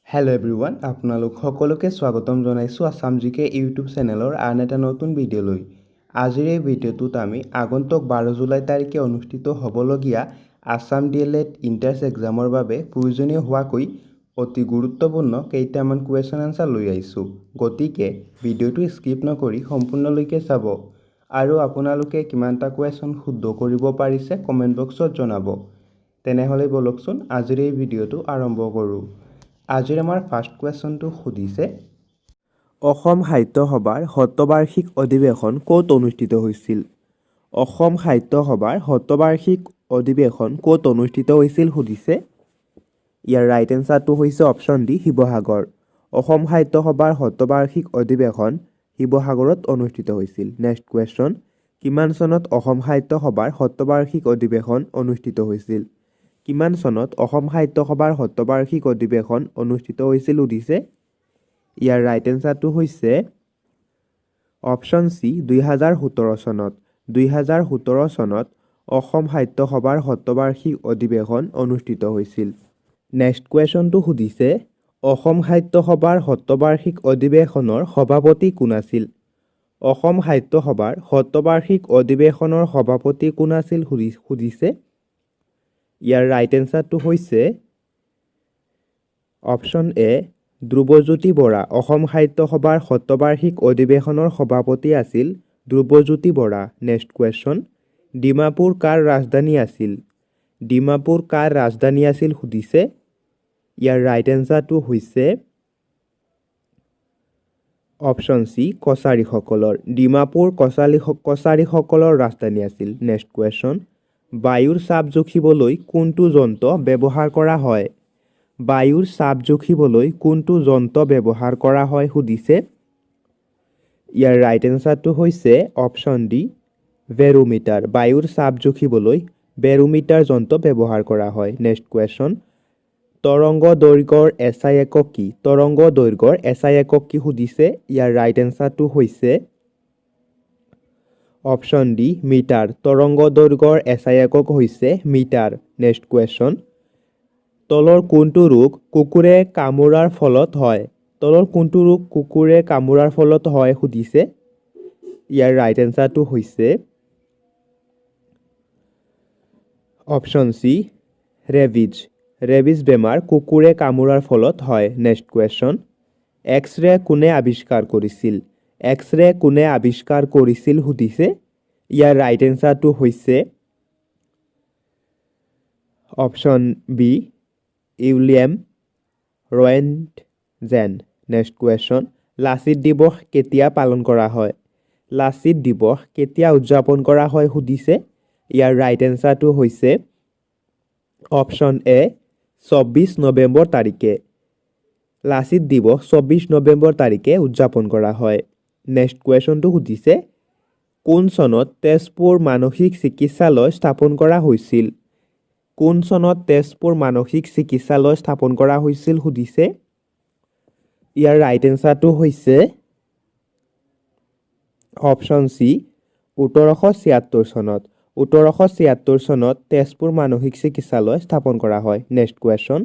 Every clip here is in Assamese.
হেল্ল' এভৰিৱান, আপোনালোক সকলোকে স্বাগতম জনাইছোঁ আছাম জিকে ইউটিউব চেনেলৰ আন এটা নতুন ভিডিঅ'লৈ। আজিৰ এই ভিডিঅ'টোত আমি আগন্তুক 12 জুলাই তাৰিখে অনুষ্ঠিত হ'বলগীয়া আছাম DLED ইণ্ট্ৰেন্স এক্সামৰ বাবে প্ৰয়োজনীয় হোৱাকৈ অতি গুৰুত্বপূৰ্ণ কেইটামান কুৱেশ্যন আনচাৰ লৈ আহিছোঁ। গতিকে ভিডিঅ'টো স্কিপ নকৰি সম্পূৰ্ণলৈকে চাব আৰু আপোনালোকে কিমানটা কুৱেশ্যন শুদ্ধ কৰিব পাৰিছে কমেণ্ট বক্সত জনাব। তেনেহ'লে বলকচোন আজিৰ এই ভিডিঅ'টো আৰম্ভ কৰোঁ। আজিৰ আমাৰ ফাৰ্ষ্ট কুৱেশ্যনটো সুধিছে, অসম সাহিত্য সভাৰ শতবাৰ্ষিক অধিৱেশন ক'ত অনুষ্ঠিত হৈছিল? অসম সাহিত্য সভাৰ শতবাৰ্ষিক অধিৱেশন ক'ত অনুষ্ঠিত হৈছিল সুধিছে। ইয়াৰ ৰাইট এনচাৰটো হৈছে অপশ্যন ডি, শিৱসাগৰ। অসম সাহিত্য সভাৰ শতবাৰ্ষিক অধিৱেশন শিৱসাগৰত অনুষ্ঠিত হৈছিল। নেক্সট কুৱেশ্যন, কিমান চনত অসম সাহিত্য সভাৰ শতবাৰ্ষিক অধিৱেশন অনুষ্ঠিত হৈছিল? কিমান চনত অসম সাহিত্য সভাৰ শতবাৰ্ষিক অধিৱেশন অনুষ্ঠিত হৈছিল সুধিছে। ইয়াৰ ৰাইট এনচাৰটো হৈছে অপশ্যন চি, 2017 চনত। 2017 চনত অসম সাহিত্য সভাৰ শতবাৰ্ষিক অধিৱেশন অনুষ্ঠিত হৈছিল। নেক্সট কুৱেশ্যনটো সুধিছে, অসম সাহিত্য সভাৰ শতবাৰ্ষিক অধিৱেশনৰ সভাপতি কোন আছিল? অসম সাহিত্য সভাৰ শতবাৰ্ষিক অধিৱেশনৰ সভাপতি কোন আছিল সুধিছে। ইয়াৰ ৰাইট এনচাৰটো হৈছে অপশ্যন এ, ধ্ৰুৱজ্যোতি বৰা। অসম সাহিত্য সভাৰ শতবাৰ্ষিক অধিৱেশনৰ সভাপতি আছিল ধ্ৰুৱজ্যোতি বৰা। নেক্সট কুৱেশ্যন, ডিমাপুৰ কাৰ ৰাজধানী আছিল? ডিমাপুৰ কাৰ ৰাজধানী আছিল সুধিছে। ইয়াৰ ৰাইট এনচাৰটো হৈছে অপশ্যন চি, কছাৰীসকলৰ। ডিমাপুৰ কছাৰীসকলৰ ৰাজধানী আছিল। নেক্সট কুৱেশ্যন, বায়ুৰ চাপ জুখিবলৈ কোনটো যন্ত্ৰ ব্যৱহাৰ কৰা হয়? বায়ুৰ চাপ জুখিবলৈ কোনটো যন্ত্ৰ ব্যৱহাৰ কৰা হয় সুধিছে। ইয়াৰ ৰাইট এনচাৰটো হৈছে অপশ্যন ডি, বেৰোমিটাৰ। বায়ুৰ চাপ জুখিবলৈ বেৰোমিটাৰ যন্ত্ৰ ব্যৱহাৰ কৰা হয়। নেক্সট কুৱেশ্যন, তৰংগ দৈৰ্ঘ্যৰ SI একক কি? তৰংগ দৈৰ্ঘ্যৰ SI একক কি সুধিছে। ইয়াৰ ৰাইট এনচাৰটো হৈছে অপশ্যন ডি, মিটাৰ। তৰংগ দৈৰ্ঘ্যৰ SI একক হৈছে মিটাৰ। নেক্সট কুৱেশ্যন, তলৰ কোনটো ৰোগ কুকুৰে কামোৰাৰ ফলত হয়? তলৰ কোনটো ৰোগ কুকুৰে কামোৰাৰ ফলত হয় সুধিছে। ইয়াৰ ৰাইট এনচাৰটো হৈছে অপশ্যন চি, ৰেবিজ। ৰেবিজ বেমাৰ কুকুৰে কামোৰাৰ ফলত হয়। নেক্সট কুৱেশ্যন, এক্স-ৰে কোনে আৱিষ্কাৰ কৰিছিল? এক্স-ৰে কোনে আৱিষ্কাৰ কৰিছিল সুধিছে। ইয়াৰ ৰাইট এনচাৰটো হৈছে option B, William Roentgen. Next question, Lachit Divas কেতিয়া পালন কৰা হয়? লাচিত দিৱস কেতিয়া উদযাপন কৰা হয় সুধিছে। ইয়াৰ ৰাইট এনচাৰটো হৈছে অপশ্যন এ, 24 নৱেম্বৰ তাৰিখে। লাচিত দিৱস 24 নৱেম্বৰ তাৰিখে উদযাপন কৰা হয়। নেক্সট কুৱেশ্যনটো সুধিছে, কোন চনত তেজপুৰ মানসিক চিকিৎসালয় স্থাপন কৰা হৈছিল? কোন চনত তেজপুৰ মানসিক চিকিৎসালয় স্থাপন কৰা হৈছিল সুধিছে। ইয়াৰ ৰাইট এনচাৰটো হৈছে অপশ্যন চি, 1876 চনত। 1876 চনত তেজপুৰ মানসিক চিকিৎসালয় স্থাপন কৰা হয়। নেক্সট কুৱেশ্যন,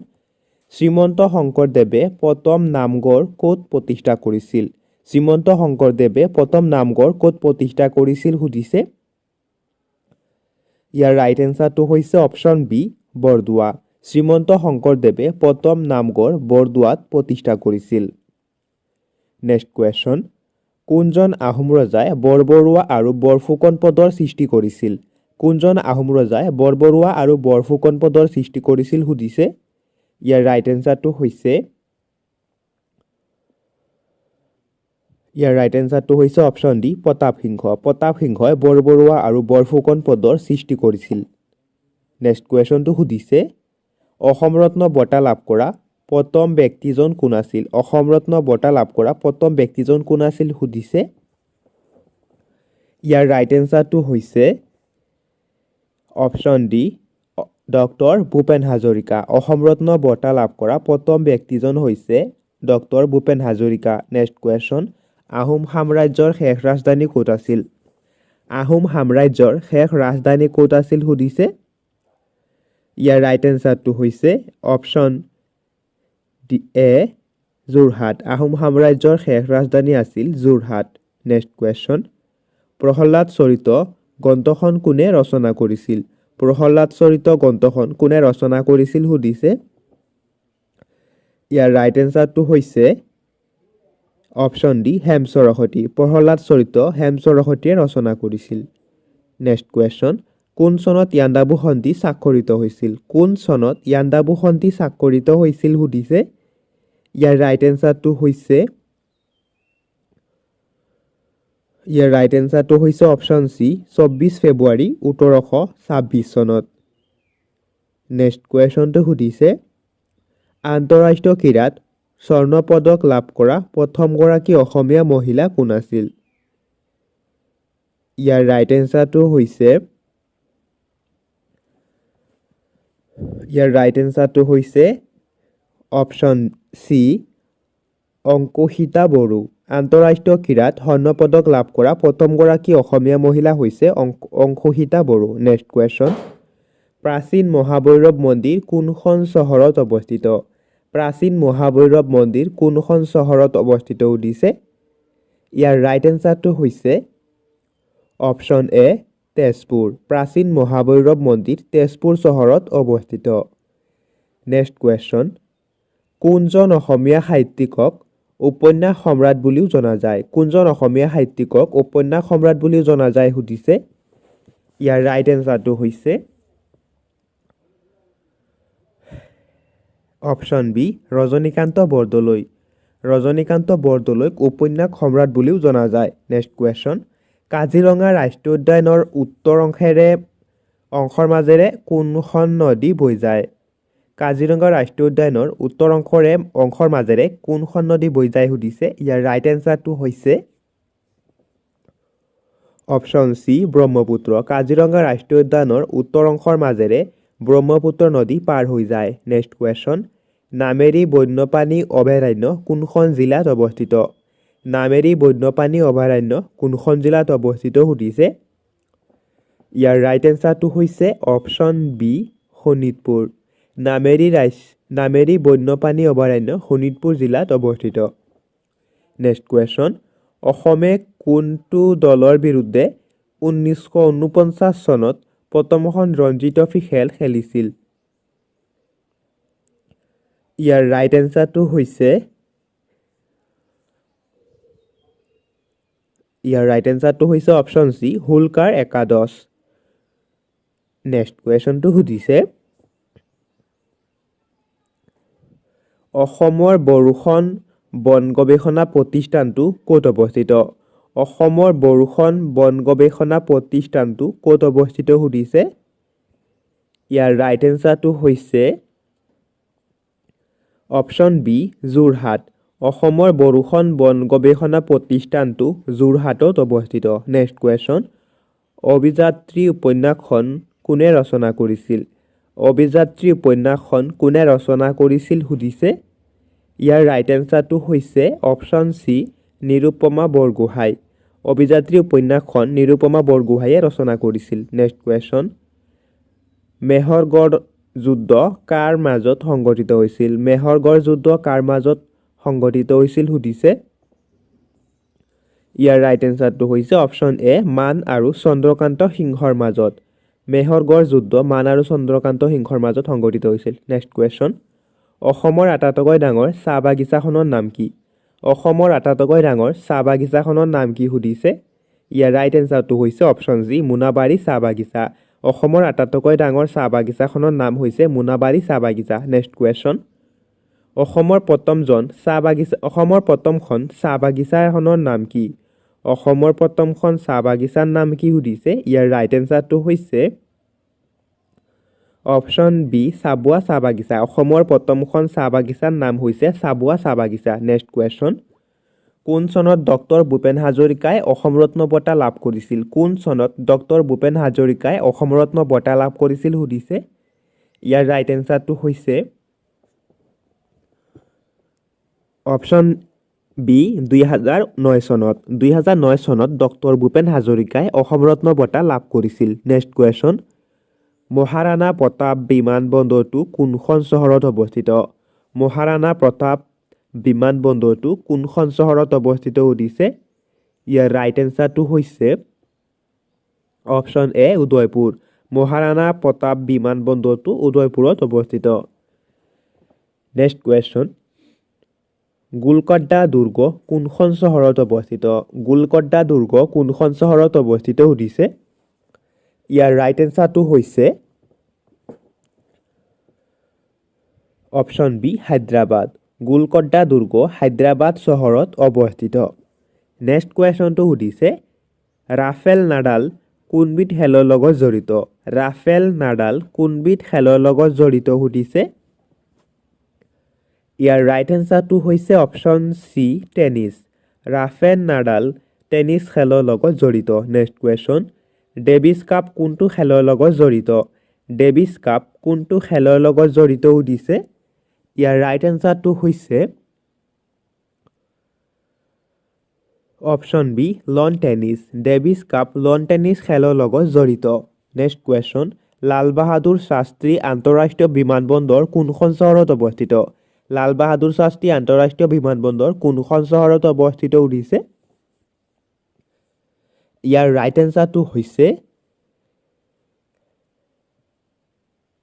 শ্ৰীমন্ত শংকৰদেৱে প্ৰথম নামঘৰ ক'ত প্ৰতিষ্ঠা কৰিছিল? শ্ৰীমন্ত শংকৰদেৱে প্ৰথম নামঘৰ ক'ত প্ৰতিষ্ঠা কৰিছিল সুধিছে। ইয়াৰ ৰাইট এনচাৰটো হৈছে অপশ্যন বি, বৰদোৱা। শ্ৰীমন্ত শংকৰদেৱে প্ৰথম নামঘৰ বৰদোৱাত প্ৰতিষ্ঠা কৰিছিল। নেক্সট কুৱেশ্যন, কোনজন আহোম ৰজাই বৰবৰুৱা আৰু বৰফুকন পদৰ সৃষ্টি কৰিছিল? কোনজন আহোম ৰজাই বৰবৰুৱা আৰু বৰফুকন পদৰ সৃষ্টি কৰিছিল সুধিছে। ইয়াৰ ৰাইট এনচাৰটো হৈছে অপশ্যন ডি, প্ৰতাপ সিংহ। প্ৰতাপ সিংহই বৰবৰুৱা আৰু বৰফুকন পদৰ সৃষ্টি কৰিছিল। নেক্সট কুৱেশ্যনটো সুধিছে, অসম ৰত্ন বঁটা লাভ কৰা প্ৰথম ব্যক্তিজন কোন আছিল? অসম ৰত্ন বঁটা লাভ কৰা প্ৰথম ব্যক্তিজন কোন আছিল সুধিছে। ইয়াৰ ৰাইট এনচাৰটো হৈছে option D, doctor Bhupen Hazarika. Assam Ratna বঁটা লাভ কৰা প্ৰথম ব্যক্তিজন হৈছে doctor Bhupen Hazarika. Next question, Ahom সাম্ৰাজ্যৰ শেষ ৰাজধানী ক'ত আছিল? আহোম সাম্ৰাজ্যৰ শেষ ৰাজধানী ক'ত আছিল সুধিছে। ইয়াৰ ৰাইট এনচাৰটো হৈছে অপশ্যন এ যোৰহাট আহোম সাম্ৰাজ্যৰ শেষ ৰাজধানী আছিল যোৰহাট নেক্সট কুৱেশ্যন প্ৰহ্লাদ চৰিত গ্ৰন্থখন কোনে ৰচনা কৰিছিল প্ৰহ্লাদ চৰিত গ্ৰন্থখন কোনে ৰচনা কৰিছিল সুধিছে ইয়াৰ ৰাইট এনসাৰটো হৈছে অপশ্যন ডি হেমচৰসতী প্ৰহ্লাদ চৰিত হেমচৰসতীয়ে ৰচনা কৰিছিল নেক্সট কুৱেশ্যন কোন চনত ইয়াণ্ডাবু সন্ধি স্বাক্ষৰিত হৈছিল কোন চনত ইয়াণ্ডাবু সন্ধি স্বাক্ষৰিত হৈছিল সুধিছে ইয়াৰ ৰাইট এনসাৰটো হৈছে অপশ্যন সি 24 ফেব্ৰুৱাৰী 1826 চনত নেক্সট কুৱেশ্যনটো সুধিছে আন্তঃৰাষ্ট্ৰীয় ক্ৰীড়াত স্বৰ্ণ পদক লাভ কৰা প্ৰথমগৰাকী অসমীয়া মহিলা কোন আছিল ইয়াৰ ৰাইট এনসাৰটো হৈছে অপশ্যন সি অংকুশিতা বড়ো আন্তঃৰাষ্ট্ৰীয় ক্ৰীড়াত স্বৰ্ণ পদক লাভ কৰা প্ৰথমগৰাকী অসমীয়া মহিলা হৈছে অংকুশিতা বড়ো নেক্সট কুৱেশ্যন প্ৰাচীন মহাভৈৰৱ মন্দিৰ কোনখন চহৰত অৱস্থিত প্ৰাচীন মহাভৈৰৱ মন্দিৰ কোনখন চহৰত অৱস্থিত সুধিছে ইয়াৰ ৰাইট এনসাৰটো হৈছে অপশ্যন এ তেজপুৰ প্ৰাচীন মহাভৈৰৱ মন্দিৰ তেজপুৰ চহৰত অৱস্থিত নেক্সট কুৱেশ্যন কোনজন অসমীয়া সাহিত্যিকক উপন্যাস সম্ৰাট বুলিও জনা যায় কোনজন অসমীয়া সাহিত্যিকক উপন্যাস সম্ৰাট বুলিও জনা যায় সুধিছে ইয়াৰ ৰাইট এনসাৰটো হৈছে অপশ্যন বি ৰজনীকান্ত বৰদলৈক উপন্যাস সম্ৰাট বুলিও জনা যায় নেক্সট কুৱেশ্যন কাজিৰঙা ৰাষ্ট্ৰীয় উদ্যানৰ উত্তৰ অংশৰ মাজেৰে কোনখন নদী বৈ যায় কাজিৰঙা ৰাষ্ট্ৰীয় উদ্যানৰ উত্তৰ অংশৰ মাজেৰে কোনখন নদী বৈ যায় সুধিছে ইয়াৰ ৰাইট এনসাৰটো হৈছে অপশ্যন সি ব্ৰহ্মপুত্ৰ কাজিৰঙা ৰাষ্ট্ৰীয় উদ্যানৰ উত্তৰ অংশৰ মাজেৰে ব্ৰহ্মপুত্ৰ নদী পাৰ হৈ যায় নেক্সট কুৱেশ্যন নামেৰী বন্যপ্ৰাণী অভয়াৰণ্য কোনখন জিলাত অৱস্থিত নামেৰী বন্যপ্ৰাণী অভয়াৰণ্য কোনখন জিলাত অৱস্থিত সুধিছে ইয়াৰ ৰাইট এনসাৰটো হৈছে অপশ্যন বি শোণিতপুৰ নামেৰী বন্যপ্ৰাণী অভয়াৰণ্য শোণিতপুৰ জিলাত অৱস্থিত নেক্সট কুৱেশ্যন অসমে কোনটো দলৰ বিৰুদ্ধে 1949 চনত প্ৰথমখন ৰঞ্জী ট্ৰফী খেল খেলিছিল ইয়াৰ ৰাইট এনসাৰটো হৈছে অপশ্যন সি হুলকাৰ একাদশ নেক্সট কুৱেশ্যনটো সুধিছে অসমৰ বৰোখন বন গৱেষণা প্ৰতিষ্ঠানটো ক'ত অৱস্থিত অসমৰ বৰোখন বন গৱেষণা প্ৰতিষ্ঠানটো ক'ত অৱস্থিত সুধিছে ইয়াৰ ৰাইট এনসাৰটো হৈছে অপশ্যন বি যোৰহাট অসমৰ বৰোখন বন গৱেষণা প্ৰতিষ্ঠানটো যোৰহাটত অৱস্থিত নেক্সট কুৱেশ্যন অভিযাত্ৰী উপন্যাসখন কোনে ৰচনা কৰিছিল সুধিছে ইয়াৰ ৰাইট এনসাৰটো হৈছে অপশ্যন সি নিৰুপমা বৰগোহাঁই অভিযাত্ৰী উপন্যাসখন নিৰুপমা বৰগোহাঁইয়ে ৰচনা কৰিছিল নেক্সট কুৱেশ্যন মেহৰগড় যুদ্ধ কাৰ মাজত সংঘটিত হৈছিল সুধিছে ইয়াৰ ৰাইট এনসাৰটো হৈছে অপশ্যন এ মান আৰু চন্দ্ৰকান্ত সিংহৰ মাজত মেহৰগড় যুদ্ধ মান আৰু চন্দ্ৰকান্ত সিংহৰ মাজত সংঘটিত হৈছিল নেক্সট কুৱেশ্যন অসমৰ আটাইতকৈ ডাঙৰ চাহ বাগিচাখনৰ নাম কি সুধিছে ইয়াৰ ৰাইট এনসাৰটো হৈছে অপশ্যন জি মোনাবাৰী চাহ বাগিচা অসমৰ আটাইতকৈ ডাঙৰ চাহ বাগিচাখনৰ নাম হৈছে মোনাবাৰী চাহ বাগিচা নেক্সট কুৱেশ্যন অসমৰ প্ৰথমখন চাহ বাগিচাখনৰ নাম কি অসমৰ প্ৰথমখন চাহ বাগিচাৰ নাম কি সুধিছে ইয়াৰ ৰাইট এনসাৰটো হৈছে অপশ্যন বি চাবুৱা চাহ বাগিচা অসমৰ প্ৰথমখন চাহ বাগিচাৰ নাম হৈছে চাবুৱা চাহ বাগিচা নেক্সট কুৱেশ্যন কোন চনত ডক্টৰ ভূপেন হাজৰিকাই অসম ৰত্ন বঁটা লাভ কৰিছিল সুধিছে ইয়াৰ ৰাইট এনসাৰটো হৈছে অপশ্যন বি 2009 চনত ডক্টৰ ভূপেন হাজৰিকাই অসম ৰত্ন বঁটা লাভ কৰিছিল নেক্সট কুৱেশ্যন মহাৰাণা প্ৰতাপ বিমান বন্দৰটো কোনখন চহৰত অৱস্থিত মহাৰাণা প্ৰতাপ বিমানবন্দৰটো কোনখন চহৰত অৱস্থিত সুধিছে ইয়াৰ ৰাইট এনসাৰটো হৈছে অপশ্যন এ উদয়পুৰ মহাৰাণা প্ৰতাপ বিমানবন্দৰটো উদয়পুৰত অৱস্থিত নেক্সট কুৱেশ্যন গোলকণ্ডা দুৰ্গ কোনখন চহৰত অৱস্থিত গোলকণ্ডা দুৰ্গ কোনখন চহৰত অৱস্থিত সুধিছে ইয়াৰ ৰাইট এনসাৰটো হৈছে অপশ্যন বি হায়দৰাবাদ গোলকণ্ডা দুৰ্গ হায়দৰাবাদ চহৰত অৱস্থিত নেক্সট কুৱেশ্যনটো সুধিছে ৰাফেল নাডাল কোনবিধ খেলৰ লগত জড়িত ৰাফেল নাডাল কোনবিধ খেলৰ লগত জড়িত সুধিছে ইয়াৰ ৰাইট এনসাৰটো হৈছে অপশ্যন সি টেনিছ ৰাফেল নাডাল টেনিছ খেলৰ লগত জড়িত নেক্সট কুৱেশ্যন ডেভিছ কাপ কোনটো খেলৰ লগত জড়িত ডেভিছ কাপ কোনটো খেলৰ লগত জড়িত সুধিছে ইয়াৰ ৰাইট এনসাৰটো হৈছে option B lawn tennis Davis cup lawn tennis খেলৰ লগত জড়িত নেক্সট কুৱেশ্যন লাল বাহাদুৰ শাস্ত্ৰী আন্তঃৰাষ্ট্ৰীয় বিমানবন্দৰ কোনখন চহৰত অৱস্থিত লাল বাহাদুৰ শাস্ত্ৰী আন্তঃৰাষ্ট্ৰীয় বিমানবন্দৰ কোনখন চহৰত অৱস্থিত সুধিছে ইয়াৰ ৰাইট এনসাৰটো হৈছে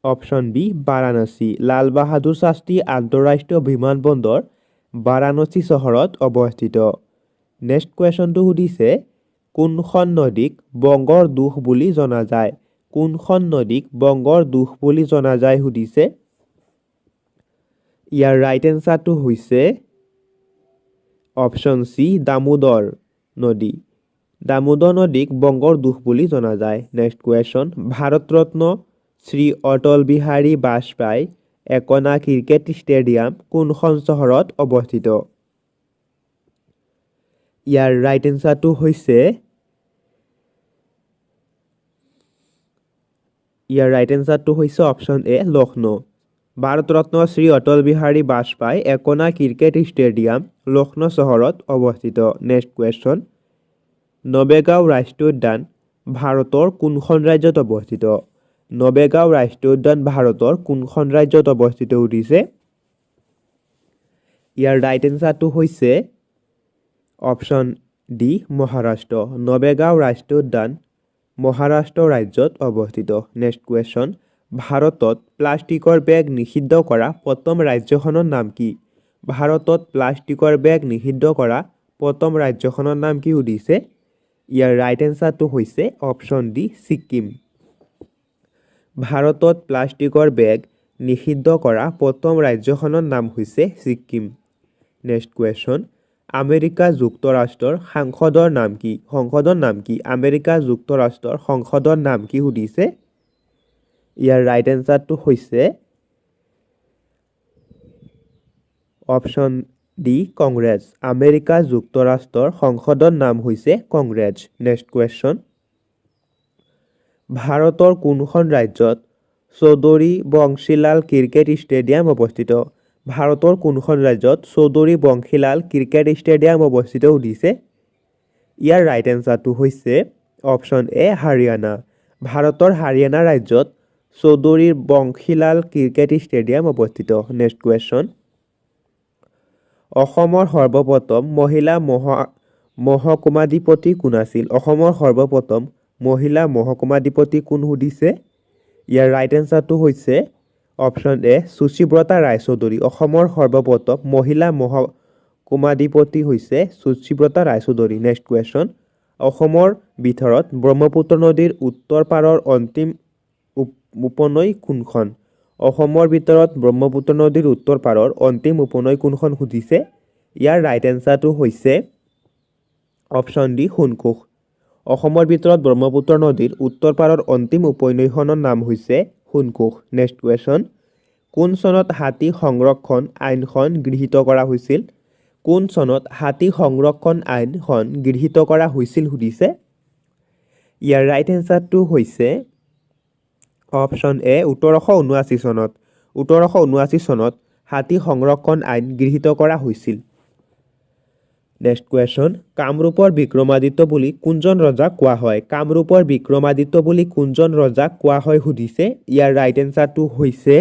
অপশ্যন বি বাৰাণসী লাল বাহাদুৰ শাস্ত্ৰী আন্তঃৰাষ্ট্ৰীয় বিমানবন্দৰ বাৰাণসী চহৰত অৱস্থিত নেক্সট কুৱেশ্যনটো সুধিছে কোনখন নদীক বংগৰ দুখ বুলি জনা যায় কোনখন নদীক বংগৰ দুখ বুলি জনা যায় সুধিছে ইয়াৰ ৰাইট এনসাৰটো হৈছে অপশ্যন সি দামোদৰ নদী দামোদৰ নদীক বংগৰ দুখ বুলি জনা যায় নেক্সট কুৱেশ্যন ভাৰত ৰত্ন শ্ৰী অটল বিহাৰী বাজপেয়ী একনা ক্ৰিকেট ষ্টেডিয়াম কোনখন চহৰত অৱস্থিত ইয়াৰ ৰাইট এনসাৰটো হৈছে অপশ্যন এ লক্ষ্ণৌ ভাৰত ৰত্ন শ্ৰী অটল বিহাৰী বাজপেয়ী একনা ক্ৰিকেট ষ্টেডিয়াম লক্ষ্ণৌ চহৰত অৱস্থিত নেক্সট কুৱেশ্যন নবেগাঁও ৰাষ্ট্ৰীয় উদ্যান ভাৰতৰ কোনখন ৰাজ্যত অৱস্থিত নবেগাঁও ৰাষ্ট্ৰীয় উদ্যান ভাৰতৰ কোনখন ৰাজ্যত অৱস্থিত সুধিছে ইয়াৰ ৰাইট এনসাৰটো হৈছে অপশ্যন ডি মহাৰাষ্ট্ৰ নবেগাঁও ৰাষ্ট্ৰীয় উদ্যান মহাৰাষ্ট্ৰ ৰাজ্যত অৱস্থিত নেক্সট কুৱেশ্যন ভাৰতত প্লাষ্টিকৰ বেগ নিষিদ্ধ কৰা প্ৰথম ৰাজ্যখনৰ নাম কি ভাৰতত প্লাষ্টিকৰ বেগ নিষিদ্ধ কৰা প্ৰথম ৰাজ্যখনৰ নাম কি সুধিছে ইয়াৰ ৰাইট এনসাৰটো হৈছে অপশ্যন ডি ছিকিম ভাৰতত প্লাষ্টিকৰ বেগ নিষিদ্ধ কৰা প্ৰথম ৰাজ্যখনৰ নাম হৈছে ছিকিম নেক্সট কুৱেশ্যন আমেৰিকা যুক্তৰাষ্ট্ৰৰ সংসদৰ নাম কি আমেৰিকা যুক্তৰাষ্ট্ৰৰ সংসদৰ নাম কি সুধিছে ইয়াৰ ৰাইট এনসাৰটো হৈছে অপশ্যন ডি কংগ্ৰেছ আমেৰিকা যুক্তৰাষ্ট্ৰৰ সংসদৰ নাম হৈছে কংগ্ৰেছ নেক্সট কুৱেশ্যন ভাৰতৰ কোনখন ৰাজ্যত চৌধুৰী বংশীলাল ক্ৰিকেট ষ্টেডিয়াম অৱস্থিত ভাৰতৰ কোনখন ৰাজ্যত চৌধুৰী বংশীলাল ক্ৰিকেট ষ্টেডিয়াম অৱস্থিত সুধিছে ইয়াৰ ৰাইট এনসাৰটো হৈছে অপশ্যন এ হাৰিয়ানা ভাৰতৰ হাৰিয়ানা ৰাজ্যত চৌধুৰী বংশীলাল ক্ৰিকেট ষ্টেডিয়াম অৱস্থিত নেক্সট কুৱেশ্যন অসমৰ সৰ্বপ্ৰথম মহিলা মহকুমাধিপতি কোন আছিল অসমৰ সৰ্বপ্ৰথম মহিলা মহকুমাধিপতি কোন সুধিছে ইয়াৰ ৰাইট এনসাৰটো হৈছে অপশ্যন এ সুচিব্ৰতা ৰায়চৌধুৰী অসমৰ সৰ্বপ্ৰথম মহিলা মহকুমাধিপতি হৈছে সুচিব্ৰতা ৰায়চৌধুৰী নেক্সট কুৱেশ্যন অসমৰ ভিতৰত ব্ৰহ্মপুত্ৰ নদীৰ উত্তৰ পাৰৰ অন্তিম উপনৈ কোনখন অসমৰ ভিতৰত ব্ৰহ্মপুত্ৰ নদীৰ উত্তৰ পাৰৰ অন্তিম উপনৈ কোনখন সুধিছে ইয়াৰ ৰাইট এনসাৰটো হৈছে অপশ্যন ডি সোণকোষ অসমৰ ভিতৰত ব্ৰহ্মপুত্ৰ নদীৰ উত্তৰ পাৰৰ অন্তিম উপনৈখনৰ নাম হৈছে সোণকোষ নেক্সট কুৱেশ্যন কোন চনত হাতী সংৰক্ষণ আইনখন গৃহীত কৰা হৈছিল কোন চনত হাতী সংৰক্ষণ আইনখন গৃহীত কৰা হৈছিল সুধিছে ইয়াৰ ৰাইট এনসাৰটো হৈছে অপশ্যন এ 1879 চনত 1879 চনত হাতী সংৰক্ষণ আইন গৃহীত কৰা হৈছিল নেক্সট কুৱেশ্যন কামৰূপৰ বিক্ৰমাদিত্য বুলি কোনজন ৰজাক কোৱা হয় কামৰূপৰ বিক্ৰমাদিত্য বুলি কোনজন ৰজাক কোৱা হয় সুধিছে ইয়াৰ ৰাইট এনসাৰটো হৈছে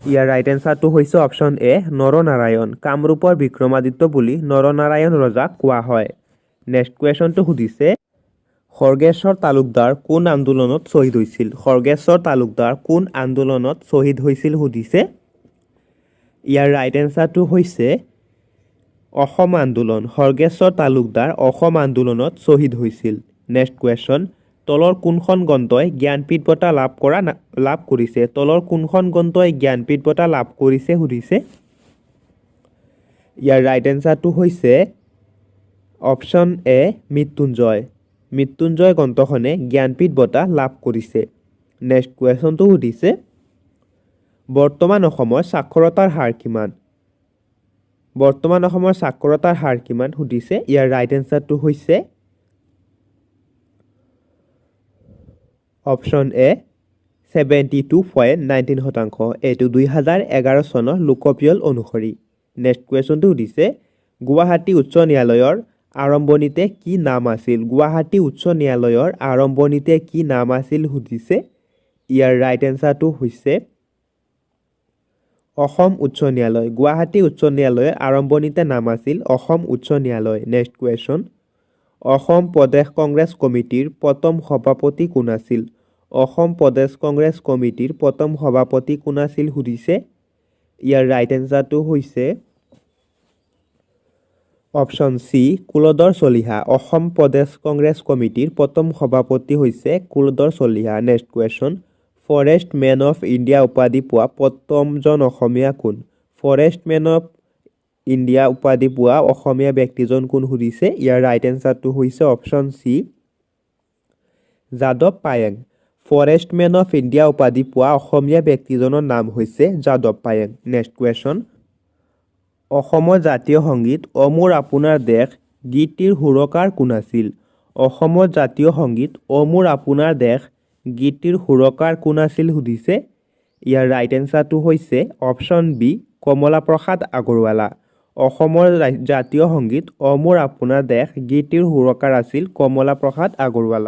ইয়াৰ ৰাইট এনচাৰটো হৈছে অপশ্যন এ নৰনাৰায়ণ। কামৰূপৰ বিক্ৰমাদিত্য বুলি নৰনাৰায়ণ ৰজাক কোৱা হয়। নেক্সট কুৱেশ্যনটো সুধিছে খৰ্গেশ্বৰ তালুকদাৰ কোন আন্দোলনত শ্বহীদ হৈছিল? খৰ্গেশ্বৰ তালুকদাৰ কোন আন্দোলনত শ্বহীদ হৈছিল সুধিছে। ইয়াৰ ৰাইট এনচাৰটো হৈছে অসম আন্দোলন। খৰ্গেশ্বৰ তালুকদাৰ অসম আন্দোলনত শ্বহীদ হৈছিল। নেক্সট কুৱেশ্যন তলৰ কোনখন গ্ৰন্থই জ্ঞানপীঠ বঁটা লাভ কৰিছে? তলৰ কোনখন গ্ৰন্থই জ্ঞানপীঠ বঁটা লাভ কৰিছে সুধিছে। ইয়াৰ ৰাইট এনচাৰটো হৈছে অপশ্যন এ মৃত্যুঞ্জয়। মৃত্যুঞ্জয় গ্ৰন্থখনে জ্ঞানপীঠ বঁটা লাভ কৰিছে। নেক্সট কুৱেশ্যনটো সুধিছে বৰ্তমান অসমৰ সাক্ষৰতাৰ হাৰ কিমান? বৰ্তমান অসমৰ সাক্ষৰতাৰ হাৰ কিমান সুধিছে। ইয়াৰ ৰাইট এনচাৰটো হৈছে অপশ্যন এ 72.19%। এইটো 2011 চনৰ লোকপিয়ল অনুসৰি। নেক্সট কুৱেশ্যনটো সুধিছে গুৱাহাটী উচ্চ ন্যায়ালয়ৰ আৰম্ভণিতে কি নাম আছিল? গুৱাহাটী উচ্চ ন্যায়ালয়ৰ আৰম্ভণিতে কি নাম আছিল সুধিছে। ইয়াৰ ৰাইট এনচাৰটো হৈছে অসম উচ্চ ন্যায়ালয়। গুৱাহাটী উচ্চ ন্যায়ালয়ৰ আৰম্ভণিতে নাম আছিল অসম উচ্চ ন্যায়ালয়। নেক্সট কুৱেশ্যন অসম প্ৰদেশ কংগ্ৰেছ কমিটিৰ প্ৰথম সভাপতি কোন আছিল? অসম প্ৰদেশ কংগ্ৰেছ কমিটিৰ প্ৰথম সভাপতি কোন আছিল সুধিছে। ইয়াৰ ৰাইট এনচাৰটো হৈছে অপশ্যন চি কুলধৰ চলিহা। অসম প্ৰদেশ কংগ্ৰেছ কমিটিৰ প্ৰথম সভাপতি হৈছে Kuladhar Chaliha. Next question forest man of India উপাধি পোৱা প্ৰথমজন অসমীয়া কোন? ফৰেষ্ট মেন অফ ইণ্ডিয়া উপাধি পোৱা অসমীয়া ব্যক্তিজন কোন সুধিছে। ইয়াৰ ৰাইট এনচাৰটো হৈছে অপশ্যন চি যাদৱ Payeng. Forest man of India উপাধি পোৱা অসমীয়া ব্যক্তিজনৰ নাম হৈছে যাদৱ পায়েং। নেক্সট কুৱেশ্যন অসমৰ জাতীয় সংগীত অ মোৰ আপোনাৰ দেশ গীতটিৰ সুৰকাৰ কোন আছিল? অসমৰ জাতীয় সংগীত অ মোৰ আপোনাৰ দেশ গীতটিৰ সুৰকাৰ কোন আছিল সুধিছে। ইয়াৰ ৰাইট এনচাৰটো হৈছে অপশ্যন বি কমলা প্ৰসাদ আগৰৱালা। অসমৰ জাতীয় সংগীত অ মোৰ আপোনাৰ দেশ গীতটিৰ সুৰকাৰ আছিল কমলা প্ৰসাদ আগৰৱালা।